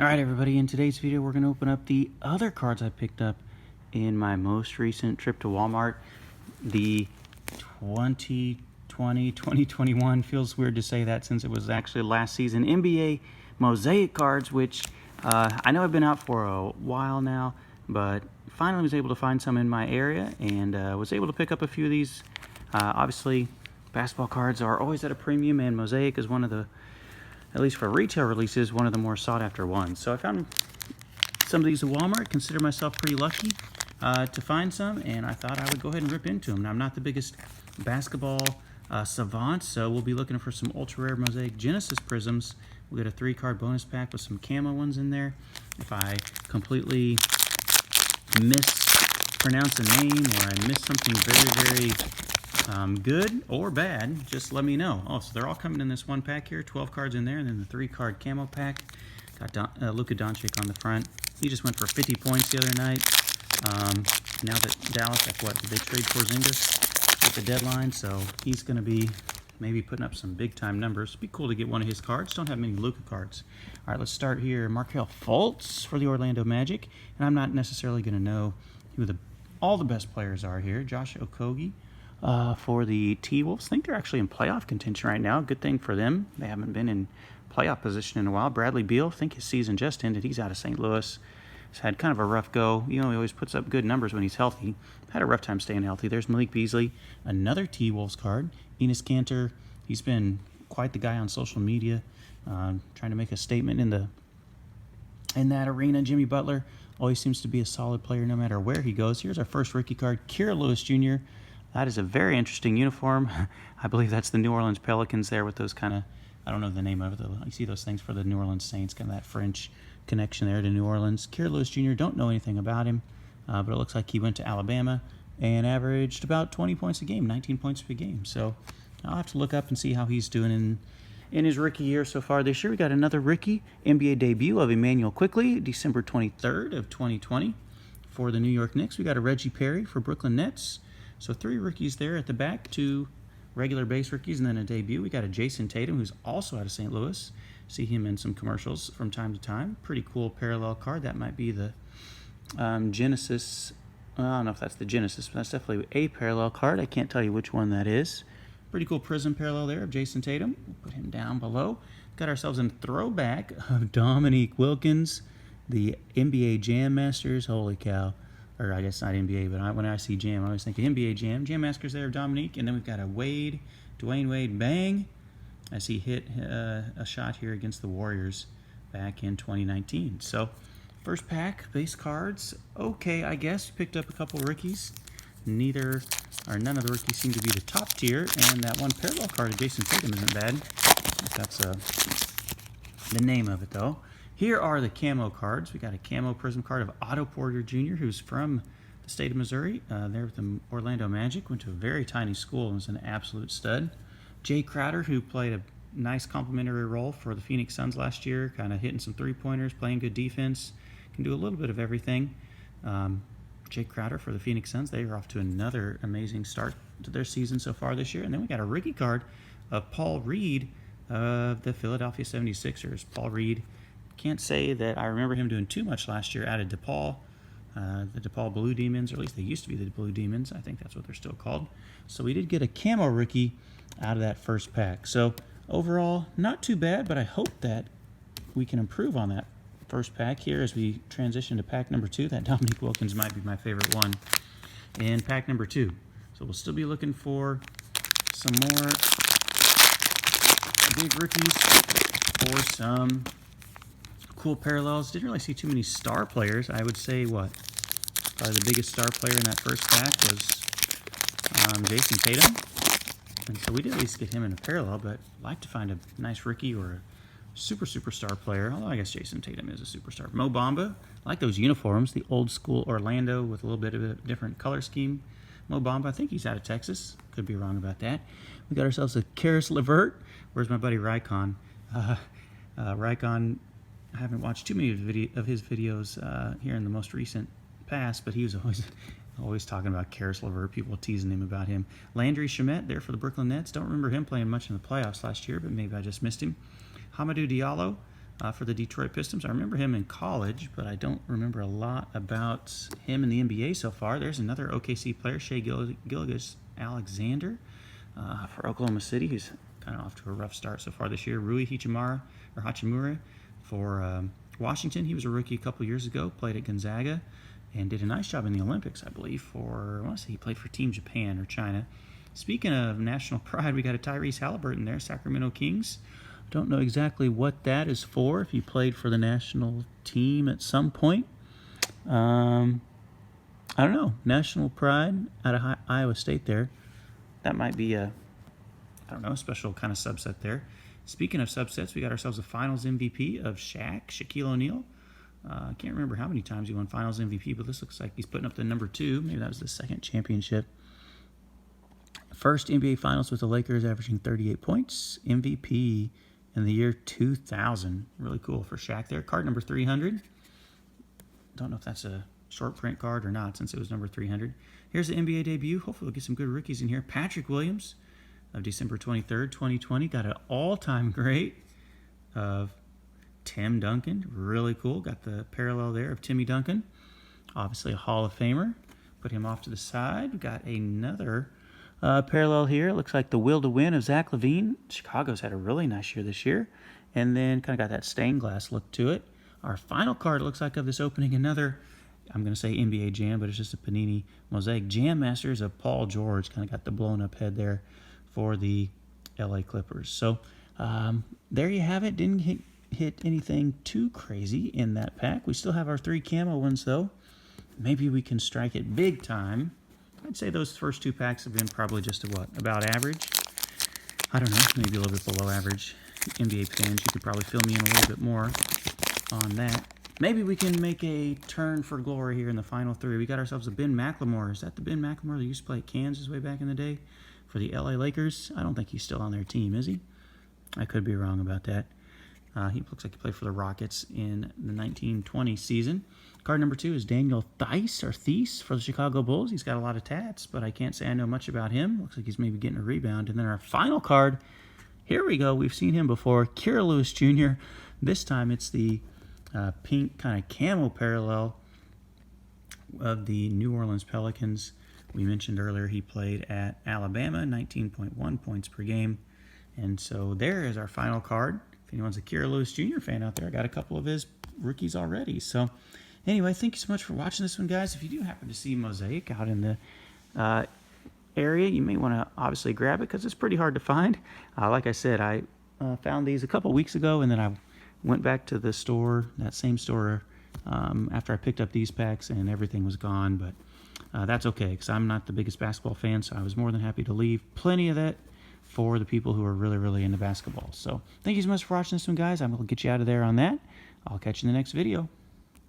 Alright everybody, in today's video we're going to open up the other cards I picked up in my most recent trip to Walmart. The 2020-2021, feels weird to say that since it was actually last season, NBA Mosaic cards, which I know have been out for a while now, but finally was able to find some in my area and was able to pick up a few of these. Obviously, basketball cards are always at a premium, and Mosaic is one of the, at least for retail releases, one of the more sought-after ones. So I found some of these at Walmart. Consider myself pretty lucky to find some, and I thought I would go ahead and rip into them. Now, I'm not the biggest basketball savant, so we'll be looking for some ultra-rare Mosaic Genesis Prisms. We'll get a 3-card bonus pack with some camo ones in there. If I completely mispronounce a name or I miss something very good or bad, just let me know. Oh, so they're all coming in this one pack here, 12 cards in there, and then the 3-card camo pack. Got Luka Doncic on the front. He just went for 50 points the other night. Now that Dallas, like what, did they trade Porzingis at the deadline? So he's going to be maybe putting up some big-time numbers. It'd be cool to get one of his cards. Don't have many Luka cards. All right, let's start here. Markelle Fultz for the Orlando Magic. And I'm not necessarily going to know who all the best players are here. Josh Okogie for the T-Wolves. I think they're actually in playoff contention right now. Good thing for them. They haven't been in playoff position in a while. Bradley Beal, I think his season just ended. He's out of St. Louis. He's had kind of a rough go. You know, he always puts up good numbers when he's healthy. Had a rough time staying healthy. There's Malik Beasley, another T-Wolves card. Enes Kanter, he's been quite the guy on social media, trying to make a statement in that arena. Jimmy Butler always seems to be a solid player no matter where he goes. Here's our first rookie card, Kira Lewis Jr. That is a very interesting uniform. I believe that's the New Orleans Pelicans there with those kind of, I don't know the name of it. You see those things for the New Orleans Saints, kind of that French connection there to New Orleans. Kira Lewis Jr., don't know anything about him, but it looks like he went to Alabama and averaged about 20 points a game, 19 points per game. So I'll have to look up and see how he's doing in his rookie year so far this year. We got another rookie, NBA debut of Emmanuel Quickley, December 23rd of 2020 for the New York Knicks. We got a Reggie Perry for Brooklyn Nets. So 3 rookies there at the back, 2 regular base rookies, and then a debut. We got a Jason Tatum, who's also out of St. Louis. See him in some commercials from time to time. Pretty cool parallel card. That might be the Genesis. Well, I don't know if that's the Genesis, but that's definitely a parallel card. I can't tell you which one that is. Pretty cool prism parallel there of Jason Tatum. We'll put him down below. Got ourselves a throwback of Dominique Wilkins, the NBA Jam Masters. Holy cow. Or I guess not NBA, but when I see Jam, I always think of NBA Jam. Jam Masters there of Dominique. And then we've got a Dwayne Wade bang, as he hit a shot here against the Warriors back in 2019. So first pack, base cards. Okay, I guess. Picked up a couple rookies. None of the rookies seem to be the top tier. And that one parallel card of Jason Tatum isn't bad. That's the name of it, though. Here are the camo cards. We got a camo prism card of Otto Porter Jr., who's from the state of Missouri. There with the Orlando Magic. Went to a very tiny school and was an absolute stud. Jay Crowder, who played a nice complementary role for the Phoenix Suns last year, kind of hitting some three-pointers, playing good defense. Can do a little bit of everything. Jay Crowder for the Phoenix Suns. They are off to another amazing start to their season so far this year. And then we got a rookie card of Paul Reed of the Philadelphia 76ers. Paul Reed. Can't say that I remember him doing too much last year out of DePaul, the DePaul Blue Demons, or at least they used to be the Blue Demons. I think that's what they're still called. So we did get a camo rookie out of that first pack. So overall, not too bad, but I hope that we can improve on that first pack here as we transition to pack number 2. That Dominique Wilkins might be my favorite one in pack number 2. So we'll still be looking for some more big rookies or some cool parallels. Didn't really see too many star players. I would say probably the biggest star player in that first pack was Jason Tatum. And so we did at least get him in a parallel, but I'd like to find a nice rookie or a superstar player, although I guess Jason Tatum is a superstar. Mo Bamba, I like those uniforms, the old school Orlando with a little bit of a different color scheme. Mo Bamba, I think he's out of Texas. Could be wrong about that. We got ourselves a Karis LeVert. Where's my buddy Raikon? Raikon, I haven't watched too many of his videos here in the most recent past, but he was always talking about Karis LeVert, people teasing him about him. Landry Shamet there for the Brooklyn Nets. Don't remember him playing much in the playoffs last year, but maybe I just missed him. Hamidou Diallo for the Detroit Pistons. I remember him in college, but I don't remember a lot about him in the NBA so far. There's another OKC player, Shai Gilgeous-Alexander, for Oklahoma City, who's kind of off to a rough start so far this year. Rui Hachimura for Washington. He was a rookie a couple years ago, played at Gonzaga, and did a nice job in the Olympics, I believe, I want to say he played for Team Japan or China. Speaking of national pride, we got a Tyrese Halliburton there, Sacramento Kings. Don't know exactly what that is for, if he played for the national team at some point. I don't know. National pride out of Iowa State there. That might be a special kind of subset there. Speaking of subsets, we got ourselves a Finals MVP of Shaquille O'Neal. I can't remember how many times he won Finals MVP, but this looks like he's putting up the number 2. Maybe that was the second championship. First NBA Finals with the Lakers, averaging 38 points. MVP in the year 2000. Really cool for Shaq there. Card number 300. Don't know if that's a short print card or not, since it was number 300. Here's the NBA debut. Hopefully we'll get some good rookies in here. Patrick Williams of December 23rd, 2020. Got an all-time great of Tim Duncan. Really cool. Got the parallel there of Timmy Duncan. Obviously a Hall of Famer. Put him off to the side. We got another parallel here. It looks like the will to win of Zach LaVine. Chicago's had a really nice year this year. And then kind of got that stained glass look to it. Our final card looks like of this opening, another, I'm going to say NBA Jam, but it's just a Panini Mosaic Jam Masters of Paul George. Kind of got the blown up head there for the LA Clippers. So there you have it. Didn't hit anything too crazy in that pack. We still have our 3 camo ones though. Maybe we can strike it big time. I'd say those first 2 packs have been probably just about average. I don't know, maybe a little bit below average. NBA fans, you could probably fill me in a little bit more on that. Maybe we can make a turn for glory here in the final 3. We got ourselves a Ben McLemore. Is that the Ben McLemore that used to play at Kansas way back in the day for the LA Lakers? I don't think he's still on their team, is he? I could be wrong about that. He looks like he played for the Rockets in the 1920 season. Card number 2 is Daniel Theis for the Chicago Bulls. He's got a lot of tats, but I can't say I know much about him. Looks like he's maybe getting a rebound. And then our final card, here we go. We've seen him before. Kira Lewis Jr. This time it's the pink kind of camo parallel of the New Orleans Pelicans. We mentioned earlier he played at Alabama, 19.1 points per game. And so there is our final card. If anyone's a Kira Lewis Jr. fan out there, I got a couple of his rookies already. So anyway, thank you so much for watching this one, guys. If you do happen to see Mosaic out in the area, you may want to obviously grab it because it's pretty hard to find. Like I said, I found these a couple weeks ago, and then I went back to the store, that same store, after I picked up these packs, and everything was gone. But that's okay, because I'm not the biggest basketball fan, so I was more than happy to leave plenty of that for the people who are really, really into basketball. So thank you so much for watching this one, guys. I'm going to get you out of there on that. I'll catch you in the next video.